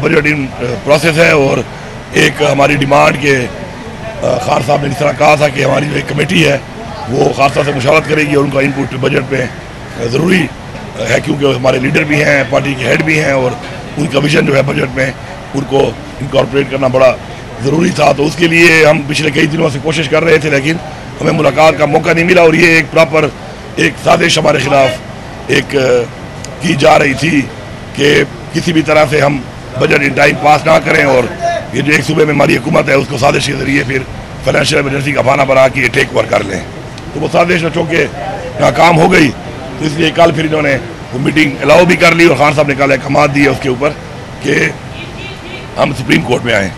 Budget in process है और एक हमारी डिमांड के खान साहब ने इस तरह कहा था कि हमारी जो एक कमेटी है वो खान साहब से मुशावरत करेगी और उनका इनपुट बजट पे ज़रूरी है, क्योंकि हमारे लीडर भी हैं, पार्टी के हेड भी हैं और उनका विजन जो है बजट में उनको इनकॉर्पोरेट करना बड़ा ज़रूरी था। तो उसके लिए हम पिछले कई दिनों से कोशिश कर रहे थे, लेकिन हमें मुलाकात का मौका नहीं मिला और ये एक प्रॉपर एक साजिश हमारे खिलाफ एक की जा रही थी कि किसी भी तरह से हम बजट इन टाइम पास ना करें और ये जो एक सूबे में हमारी हुकूमत है उसको साजिश के जरिए फिर फाइनेंशियल इमरजेंसी का बहाना बना के टेक ओवर कर लें। तो वो साजिश चूँकि नाकाम हो गई तो इसलिए कल फिर इन्होंने वो मीटिंग अलाउ भी कर ली और खान साहब ने कल अहकाम दिए उसके ऊपर कि हम सुप्रीम कोर्ट में आएँ।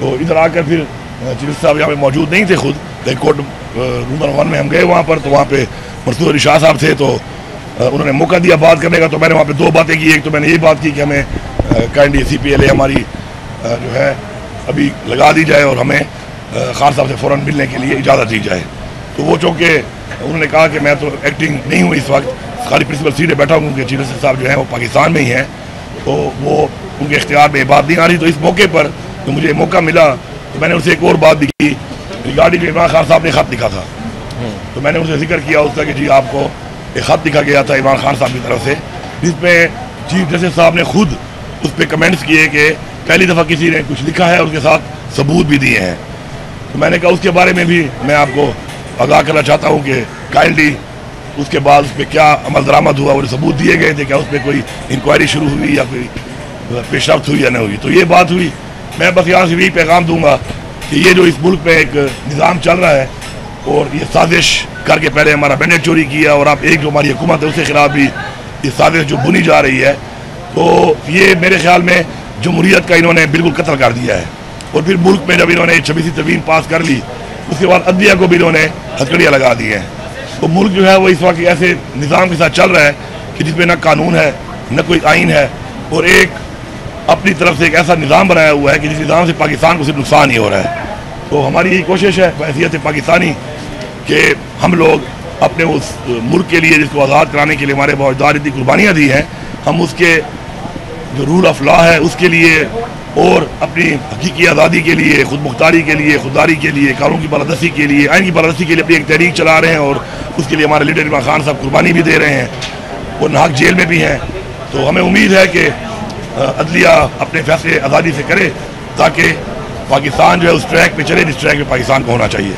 तो इधर आकर फिर चीफ साहब यहाँ पे मौजूद नहीं थे खुद, लेकिन कोर्ट रूम नंबर 1 में हम गए वहाँ पर, तो वहाँ पे मरसूद अली शाह साहब थे, तो उन्होंने मौका दिया बात करने का। तो मैंने वहाँ पे 2 बातें की। एक तो मैंने ये बात की कि हमें काइंडली CPLA हमारी जो है अभी लगा दी जाए और हमें खान साहब से फ़ौरन मिलने के लिए इजाज़त दी जाए। तो वो चूँकि उन्होंने कहा कि मैं तो एक्टिंग नहीं हूँ इस वक्त, खाली प्रिंसिपल सीट बैठा हूँ क्योंकि चीफ जस्टिस साहब जो हैं वो पाकिस्तान में ही हैं, तो वो उनके इख्तियार में बात नहीं आ रही। तो इस मौके पर तो मुझे मौका मिला तो मैंने उनसे एक और बात भी की रिगार्डिंग इमरान खान साहब ने ख़त लिखा था। तो मैंने उनसे जिक्र किया उसका कि जी आपको एक ख़त लिखा गया था इमरान खान साहब की तरफ से, जिसमें चीफ जस्टिस साहब ने खुद उस पर कमेंट्स किए कि पहली दफ़ा किसी ने कुछ लिखा है और उसके साथ सबूत भी दिए हैं। तो मैंने कहा उसके बारे में भी मैं आपको आगाह करना चाहता हूँ कि काइंडली उसके बाद उस पर क्या अमल दरामद हुआ और सबूत दिए गए थे, क्या उस पर कोई इंक्वायरी शुरू हुई या कोई पेशरफ्त हुई या नहीं हुई। तो ये बात हुई। मैं बस यहाँ से यही पैगाम दूंगा कि ये जो इस मुल्क में एक निज़ाम चल रहा है और ये साजिश करके पहले हमारा बैंडेड चोरी किया और अब एक जो हमारी हुकूमत है उसके खिलाफ भी ये साजिश जो बुनी जा रही है, तो ये मेरे ख्याल में जमहूरियत का इन्होंने बिल्कुल कत्ल कर दिया है। और फिर मुल्क में जब इन्होंने 26वीं तरमीम पास कर ली उसके बाद अदलिया को भी इन्होंने हथकड़ियाँ लगा दी हैं। तो मुल्क जो है वो इस वक्त ऐसे निज़ाम के साथ चल रहा है कि जिसमें न कानून है न कोई आइन है और एक अपनी तरफ से एक ऐसा निज़ाम बनाया हुआ है कि जिस निज़ाम से पाकिस्तान को सिर्फ नुकसान ही हो रहा है। तो हमारी यही कोशिश है हैसियत पाकिस्तानी कि हम लोग अपने उस मुल्क के लिए जिसको आज़ाद कराने के लिए हमारे बावजूद इतनी कुर्बानियाँ दी हैं, हम उसके जो रूल ऑफ लॉ है उसके लिए और अपनी हकीकी आज़ादी के लिए, खुद मुख्तारी के लिए, खुददारी के लिए, कानून की बालादस्ती के लिए, आइन की बालादस्ती के लिए अपनी एक तहरीक चला रहे हैं और उसके लिए हमारे लीडर इमरान खान साहब कुर्बानी भी दे रहे हैं और नाहक जेल में भी हैं। तो हमें उम्मीद है कि अदलिया अपने फैसले आज़ादी से करे ताकि पाकिस्तान जो है उस ट्रैक पे चले जिस ट्रैक पे पाकिस्तान को होना चाहिए।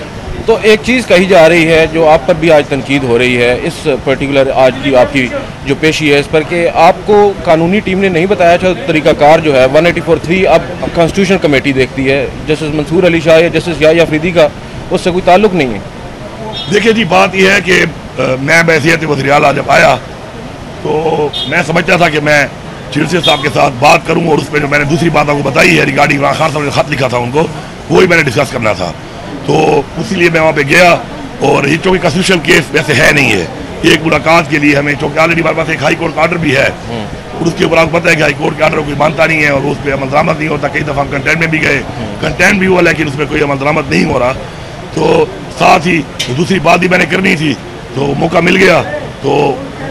तो एक चीज़ कही जा रही है जो आप पर भी आज तनकीद हो रही है इस पर्टिकुलर आज की आपकी जो पेशी है इस पर कि आपको कानूनी टीम ने नहीं बताया था तरीक़ाकार जो है 184(3 अब कॉन्स्टिट्यूशन कमेटी देखती है, जस्टिस मंसूर अली शाह या जस्टिस याह्या अफरीदी का उससे कोई ताल्लुक़ नहीं है। देखिए जी, बात यह है कि मैं बहैसियत वज़ीर आला जब आया तो मैं समझता था कि मैं चीफ जस्टिस साहब के साथ बात करूँ और उस पर जो मैंने दूसरी बात आपको बताई है रिगार्डिंग इमरान खान साहब ने ख़त लिखा था उनको, वही मैंने डिस्कस करना था। तो इसीलिए मैं वहाँ पे गया और ये चूँकि कॉन्स्टिट्यूशनल केस वैसे है नहीं है, ये एक मुलाकात के लिए हमें चूँकि ऑलरेडी हमारे पास एक हाई कोर्ट का ऑर्डर भी है और उसके ऊपर आपको पता है कि हाई कोर्ट का ऑर्डर कोई मानता नहीं है और उस पर अमल दरामद नहीं होता। कई दफ़ा हम कंटेंट में भी गए, कंटेंट भी हुआ लेकिन उसमें कोई अमल दरामद नहीं हो रहा। तो साथ ही दूसरी बात भी मैंने करनी थी तो मौका मिल गया, तो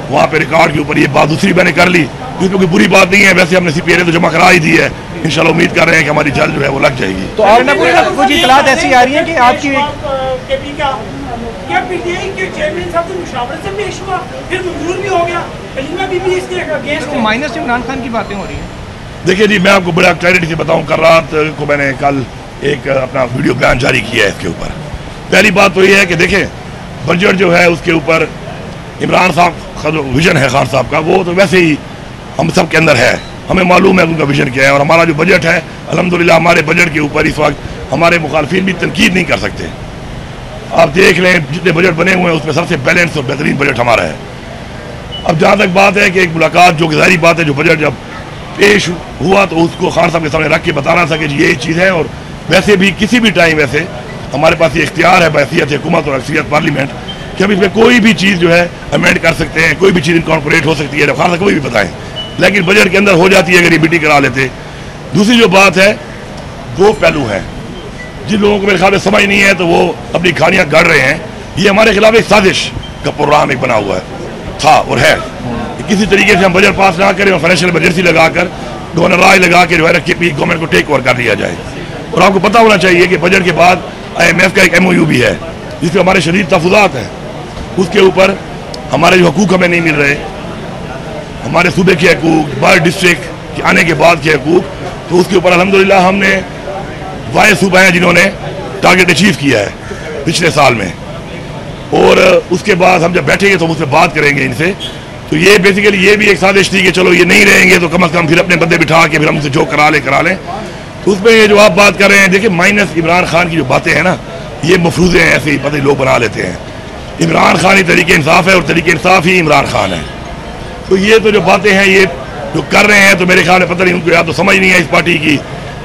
वहाँ पर रिकॉर्ड के ऊपर ये बात दूसरी मैंने कर ली क्योंकि बुरी बात नहीं है। वैसे हमने CPLA तो जमा करा ही दी है, इंशाल्लाह उम्मीद कर रहे हैं कि हमारी जल्द जो है वो लग जाएगी। तो कुछ इतलात ऐसी आ रही है कि आपकी माइनस इमरान खान की बातें हो रही हैं। देखिए जी, मैं आपको बड़ा क्लैरिटी से बताऊं, कल रात को मैंने कल एक अपना वीडियो बयान जारी किया है इसके ऊपर। पहली बात तो ये है कि देखें बजट जो है उसके ऊपर इमरान साहब का जो विजन है खान साहब का वो तो वैसे ही हम सब के अंदर है, हमें मालूम है उनका विजन क्या है। और हमारा जो बजट है अल्हम्दुलिल्लाह हमारे बजट के ऊपर इस वक्त हमारे मुखालफिन भी तनकीद नहीं कर सकते। आप देख लें जितने बजट बने हुए हैं उसमें सबसे बैलेंस और बेहतरीन बजट हमारा है। अब जहाँ तक बात है कि एक मुलाकात जो ज़ाहिर बात है जो बजट जब पेश हुआ तो उसको खान साहब के सामने रख के बताना था कि ये चीज़ है। और वैसे भी किसी भी टाइम वैसे हमारे पास ये इख्तियार है बहैसियत हुकूमत और अक्सरियत पार्लियामेंट कि हम इसमें कोई भी चीज़ जो है अमेंड कर सकते हैं, कोई भी चीज़ इनकॉर्पोरेट हो सकती है जब खान साहब कोई भी बताएं, लेकिन बजट के अंदर हो जाती है अगर ये बीटी करा लेते। दूसरी जो बात है, 2 पहलू हैं जिन लोगों को मेरे ख्याल में समझ नहीं है तो वो अपनी कहानियाँ गढ़ रहे हैं। ये हमारे खिलाफ एक साजिश का प्रोग्राम एक बना हुआ है था और है, किसी तरीके से हम बजट पास ना करें और फाइनेंशियल इमरजेंसी लगाकर गवर्नर राय लगा के जो है के पी गवर्नमेंट को टेक ओवर कर लिया जाए। और आपको पता होना चाहिए कि बजट के बाद IMF का एक MOU भी है जिसमें हमारे शदीद तहफ़्फ़ुज़ात हैं, उसके ऊपर हमारे जो हकूक़ हमें नहीं मिल रहे, हमारे सूबे के हकूक़, बार डिस्ट्रिक्ट के आने के बाद के हकूक़, तो उसके ऊपर अल्हम्दुलिल्लाह हमने वाहिद सूबा हैं जिन्होंने टारगेट अचीव किया है पिछले साल में। और उसके बाद हम जब बैठेंगे तो मुझसे बात करेंगे इनसे। तो ये बेसिकली ये भी एक साजिश थी कि चलो ये नहीं रहेंगे तो कम अज़ कम फिर अपने बंदे बिठा के फिर हमसे जो करा लें। तो उसमें ये जो आप बात कर रहे हैं, देखिए माइनस इमरान खान की जो बातें हैं ना, ये मफरूज़े हैं, ऐसे ही पता ही लोग बना लेते हैं। इमरान खान ही तरीके इंसाफ है और तरीके इंसाफ ही इमरान खान है। तो ये तो जो बातें हैं ये जो कर रहे हैं, तो मेरे ख्याल में पता नहीं उनको या तो समझ नहीं है इस पार्टी की,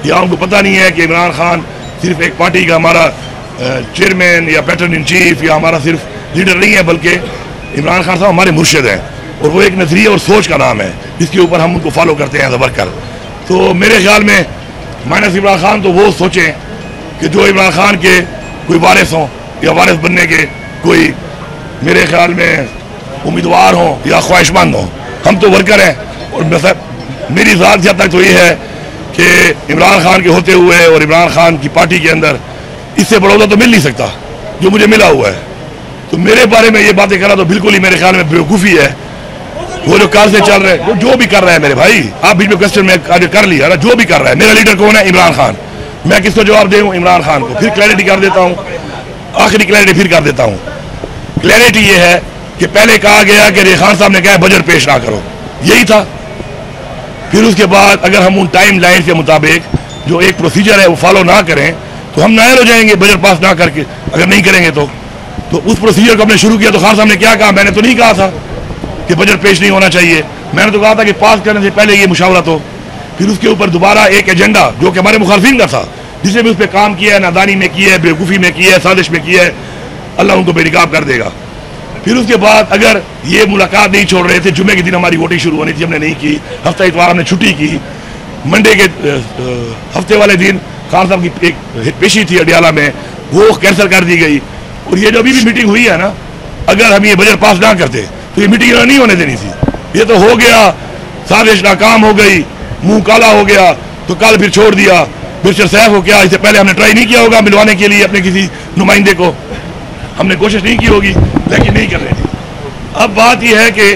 या उनको पता नहीं है कि इमरान खान सिर्फ एक पार्टी का हमारा चेयरमैन या पैटर्न इन चीफ या हमारा सिर्फ लीडर नहीं है, बल्कि इमरान खान साहब हमारे मुर्शिद हैं और वो एक नजरिए और सोच का नाम है जिसके ऊपर हम उनको फॉलो करते हैं वर्कर। तो मेरे ख्याल में माइनस इमरान खान तो वो सोचें कि जो इमरान खान के कोई वारिस हों या वारिस बनने के कोई मेरे ख्याल में उम्मीदवार हों या ख्वाहिशमंद हों। हम तो वर्कर हैं और मेरी ज़ात जब तक तो ये है कि इमरान खान के होते हुए और इमरान खान की पार्टी के अंदर इससे बड़ौदा तो मिल नहीं सकता जो मुझे मिला हुआ है। तो मेरे बारे में ये बातें करा तो बिल्कुल ही मेरे ख्याल में बेवकूफ़ी है। वो जो कार से चल रहे हैं, जो भी कर रहा है मेरे भाई, आप बीच में क्वेश्चन में कर लिया ना, जो भी कर रहा है, मेरा लीडर कौन है? इमरान खान। मैं किसको जवाब दूँ? इमरान खान को। फिर क्लैरिटी कर देता हूँ, आखिरी क्लैरिटी फिर कर देता हूँ। क्लैरिटी ये है कि पहले कहा गया कि खान साहब ने कहा बजट पेश ना करो, यही था। फिर उसके बाद अगर हम उन टाइम लाइन के मुताबिक जो एक प्रोसीजर है वो फॉलो ना करें तो हम नायल हो जाएंगे बजट पास ना करके। अगर नहीं करेंगे तो उस प्रोसीजर को हमने शुरू किया। तो खान साहब ने क्या कहा? मैंने तो नहीं कहा था कि बजट पेश नहीं होना चाहिए, मैंने तो कहा था कि पास करने से पहले ये मुशावरत हो। फिर उसके ऊपर दोबारा एक एजेंडा जो कि हमारे मुखालफिन का था, जिसने भी उस पर काम किया है, नादानी में किया है, बेवकूफ़ी में किया है, साजिश में किया है, अल्लाह उनको बेनकाब कर देगा। फिर उसके बाद अगर ये मुलाकात नहीं छोड़ रहे थे, जुमे के दिन हमारी वोटिंग शुरू होनी थी, हमने नहीं की। हफ्ता इतवार हमने छुट्टी की। मंडे के हफ्ते वाले दिन खान साहब की एक पेशी थी अडियाला में, वो कैंसिल कर दी गई। और ये जो अभी भी मीटिंग हुई है ना, अगर हम ये बजट पास ना करते तो ये मीटिंग नहीं होने देनी थी। ये तो हो गया, साजिश नाकाम हो गई, मुंह काला हो गया, तो कल फिर छोड़ दिया। मिर्चर साहब हो क्या, इससे पहले हमने ट्राई नहीं किया होगा मिलवाने के लिए अपने किसी नुमाइंदे को, हमने कोशिश नहीं की होगी, लेकिन नहीं कर रहे थे। अब बात यह है कि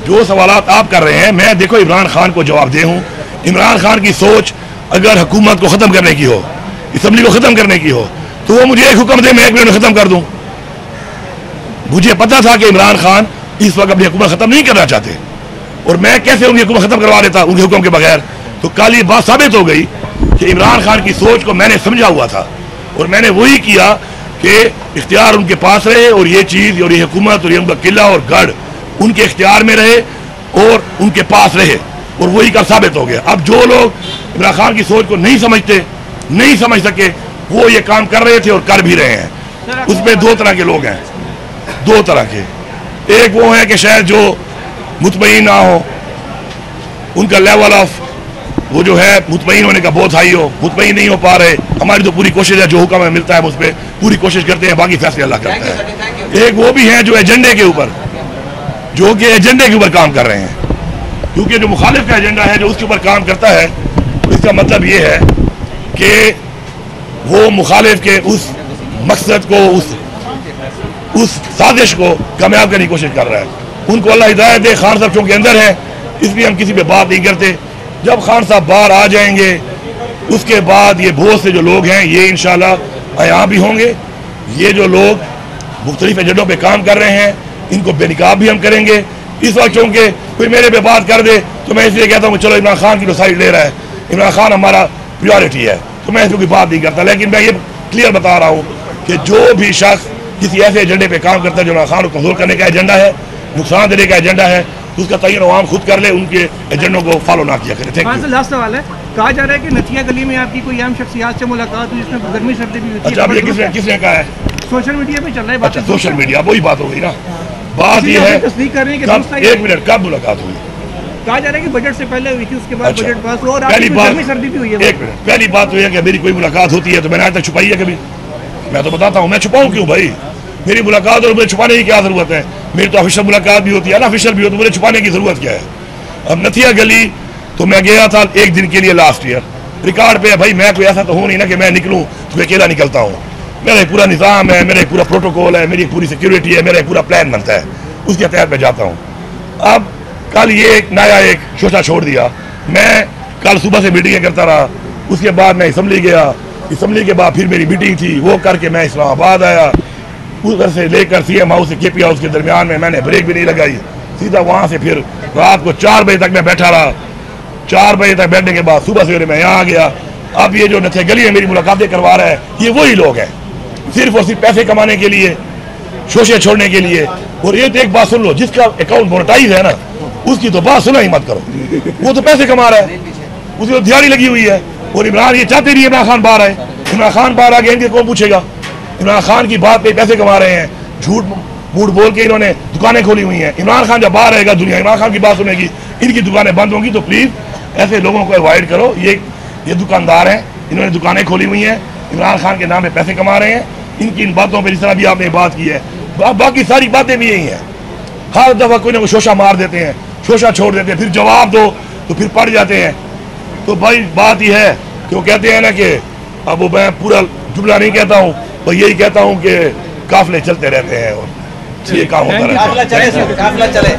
जो सवालात आप कर रहे हैं, मैं देखो इमरान खान को जवाब दे हूँ। इमरान खान की सोच अगर हुकूमत को ख़त्म करने की हो, असम्बली को ख़त्म करने की हो, तो वो मुझे एक हुक्म दे, मैं 1 मिनट में ख़त्म कर दूँ। मुझे पता था कि इमरान खान इस वक्त अपनी हुकूमत ख़त्म नहीं करना चाहते और मैं कैसे उनकी हुकूमत ख़त्म करवा देता उनके हुक्म के बगैर। तो कल ये बात साबित हो गई कि इमरान खान की सोच को मैंने समझा हुआ था और मैंने वही किया कि इख्तियार उनके पास रहे और ये चीज़ और ये हुकूमत और ये उनका किला और गढ़ उनके इख्तियार में रहे और उनके पास रहे, और वही कल साबित हो गया। अब जो लोग इमरान खान की सोच को नहीं समझते, नहीं समझ सके, वो ये काम कर रहे थे और कर भी रहे हैं। उसमें 2 तरह के लोग हैं, 2 तरह के। एक वो है कि शायद जो मुतमईन ना हो, उनका लेवल ऑफ वो जो है मुतमईन होने का बहुत हाई हो, मुतमईन नहीं हो पा रहे। हमारी तो पूरी कोशिश है, जो हुक्म हमें मिलता है उस पर पूरी कोशिश करते हैं, बाकी फैसले अल्लाह करता है। एक वो भी है जो एजेंडे के ऊपर, जो कि एजेंडे के ऊपर काम कर रहे हैं, क्योंकि जो मुखालिफ का एजेंडा है जो उसके ऊपर काम करता है, तो इसका मतलब ये है कि वो मुखालिफ के उस मकसद को, उस साजिश को कामयाब करने की कोशिश कर रहा है। उनको अल्लाह हिदायत दे। खान साहब चूंकि अंदर है इसलिए हम किसी पे बात नहीं करते। जब खान साहब बाहर आ जाएंगे उसके बाद ये बहुत से जो लोग हैं ये इंशाल्लाह यहाँ भी होंगे। ये जो लोग मुख्तलिफ एजेंडों पे काम कर रहे हैं इनको बेनिकाब भी हम करेंगे। इस वक्त चूंकि कोई मेरे पे बात कर दे तो मैं इसलिए कहता हूँ चलो इमरान खान की तो साइड ले रहा है, इमरान खान हमारा प्रायोरिटी है, तो मैं इसकी बात नहीं करता। लेकिन मैं ये क्लियर बता रहा हूँ कि जो भी शख्स किसी ऐसे एजेंडे पे काम करता है जो इमरान खान को कमजोर करने का एजेंडा है, नुकसान देने का एजेंडा है, तो उसका तयन अवाम खुद कर ले, उनके एजेंडों को फॉलो ना किया करे। Thank you. लास्ट सवाल है, कहा जा रहा है कि नथिया गली में आपकी कोई अहम शख्सियत से मुलाकात हुई जिसमें गर्मी सर्दी भी होती है। अच्छा, अब ये किसने कहा है? सोशल मीडिया पे चल रहा है। अच्छा, सोशल मीडिया, वही बात हो गई ना। बात ये है, तस्दीक कर रहे हैं कि 1 मिनट, कब मुलाकात हुई? कहा जा रहा है कि बजट से पहले हुई थी, उसके बाद अच्छा, बजट पास हुआ और पहली बात, गर्मी सर्दी भी हुई है। 1 मिनट, पहली बात तो यह कि मेरी कोई मुलाकात होती है तो मैंने आज तक छुपाई है कभी? मैं तो बताता हूँ, मैं छुपाऊँ क्यों भाई? मेरी मुलाकात और मुझे छुपाने की क्या जरूरत है? मेरी तो ऑफिशियल मुलाकात भी होती है, ना ऑफिशियल भी होती है, मुझे छुपाने की जरूरत क्या है? अब नथिया गली तो मैं गया था एक दिन के लिए लास्ट ईयर, रिकॉर्ड पे है भाई, मैं कोई ऐसा तो हूँ नहीं ना कि मैं निकलूँ तो अकेला निकलता हूँ। मेरा एक पूरा निज़ाम है, मेरा एक पूरा प्रोटोकॉल है, मेरी पूरी सिक्योरिटी है, मेरा एक पूरा प्लान बनता है, उसके तहत मैं जाता हूँ। अब कल ये एक नया एक शोशा छोड़ दिया। मैं कल सुबह से मीटिंगें करता रहा, उसके बाद मैं असम्बली गया, असम्बली के बाद फिर मेरी मीटिंग थी, वो करके मैं इस्लामाबाद आया। उधर से लेकर CM हाउस से KP हाउस के दरमियान में मैंने ब्रेक भी नहीं लगाई, सीधा वहाँ से फिर रात को 4 बजे तक मैं बैठा रहा। 4 बजे तक बैठने के बाद सुबह सवेरे मैं यहाँ आ गया। अब ये जो नथे गली में मेरी मुलाकातें करवा रहा है, ये वही लोग हैं, सिर्फ और सिर्फ पैसे कमाने के लिए, शोशे छोड़ने के लिए। और ये तो एक बात सुन लो, जिसका अकाउंट मोनेटाइज है ना, उसकी तो बात सुना ही मत करो, वो तो पैसे कमा रहा है, उसकी तो दिहाड़ी लगी हुई है। और इमरान ये चाहते नहीं इमरान खान बाहर आए, इमरान खान बाहर आ गए इनके कौन पूछेगा? इमरान खान की बात पे पैसे कमा रहे हैं, झूठ मूठ बोल के इन्होंने दुकानें खोली हुई हैं। इमरान खान जब बाहर आएगा, दुनिया इमरान खान की बात सुनेगी, इनकी दुकानें बंद होंगी। तो प्लीज ऐसे लोगों को अवॉइड करो। ये दुकानदार हैं, इन्होंने दुकानें खोली हुई हैं, इमरान खान के नाम पे पैसे कमा रहे हैं। इनकी इन बातों पर जिस तरह भी आपने बात की है, बाकी सारी बातें भी यही हैं। हर दफा कोई ना कोई शोशा मार देते हैं, शोशा छोड़ देते हैं, फिर जवाब दो तो फिर पड़ जाते हैं। तो भाई बात ही है कि वो कहते हैं ना कि अब मैं पूरा जुमला नहीं कहता हूँ, तो यही कहता हूँ कि काफिले चलते रहते हैं और ये काम होता रहता है। काफिला चले।